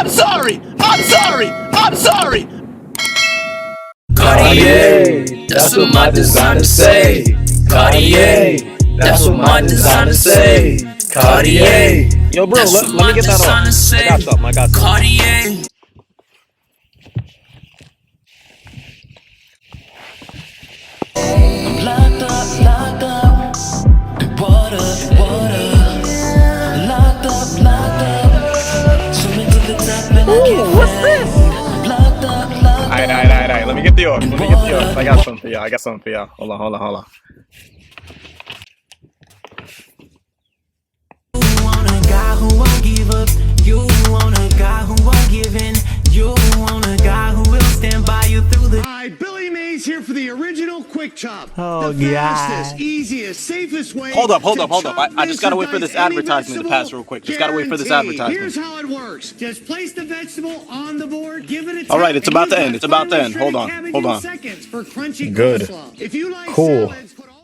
I'm sorry. I'm sorry. I'm sorry. Cartier, that's what my designer say. Cartier, that's what my designer say. Cartier. Yo, bro, let me get that off. I got something. I got something. Cartier. I'm locked up. Water. Locked up. Swimming to the top and I can't What's this? locked up. Alright. Let me get the yours. I got something for y'all. Hold on. You want a guy who won't give up. You want a guy who won't give in. You want a guy who will stand by you through the. Hi, Billy Mays here for the original Quick Chop. Oh, the God. fastest, easiest, safest way. Hold up. to chop, I just gotta wait for this mince, and dice advertisement to any pass real quick. vegetable. Guaranteed. Here's how it works. Just place the vegetable on the board, give it a tap, All right, it's and about to use end. that It's about to finely end. Hold shredded on. cabbage in seconds for crunchy Good. coleslaw. If you like Cool. salads, put all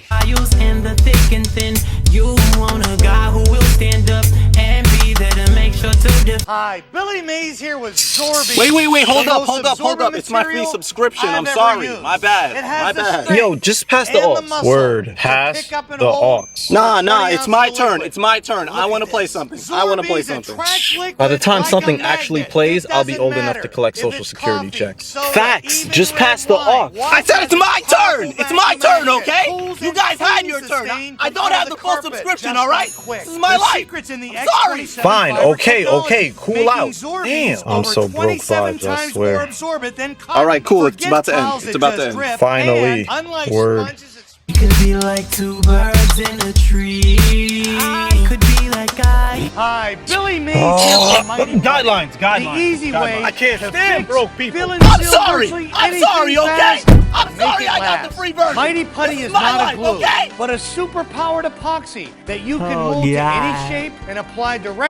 Values in the thick and thin. You want a guy who will stand up and be there to make sure to defend. Hi, Billy Mays here with Zorby. Wait, hold the up. most absorbent It's my free material subscription. I've I'm ever sorry. used. My bad. It has the strength Yo, just pass the and aux. muscle Word. to Pass pick up and the hold aux. Nah, 40 it's my ounces of turn. liquid. It's my turn. I Look want at to play this. something. I want to play Zorby's something. attracts liquid By the time like something a actually magnet. plays, It I'll be doesn't old enough matter to collect if Social it's Security coffee, checks. soda, Facts. even Just red pass the wine. aux. I said it's my turn. Powerful It's my vacuum turn, magnet. okay? Pulls You and guys had pulls your the turn. stain I from don't under have the the full carpet subscription, just all right? like quick. This is my The life. secret's in the I'm sorry. X27 Fine, fiber okay, technology, cool making out. Zorbies Damn, I'm over so broke 27 vibes, I times swear. more absorbent than cotton. All right, cool. It's Forget about to end. piles It's that about to just end. drip, Finally. and unlike Word. sponges, it's We could be like two birds in a tree. I could be that guy. Hi, Billy Mays here for Mighty Guidelines. The easy way I can't to stand fix, broke people. fill, and I'm seal sorry. virtually I'm anything sorry, okay? fast, I'm make sorry it I got last. the free version. Mighty Putty This is my not life, a glue, okay? but a super-powered epoxy that you can Oh, mold to God. any shape and apply directly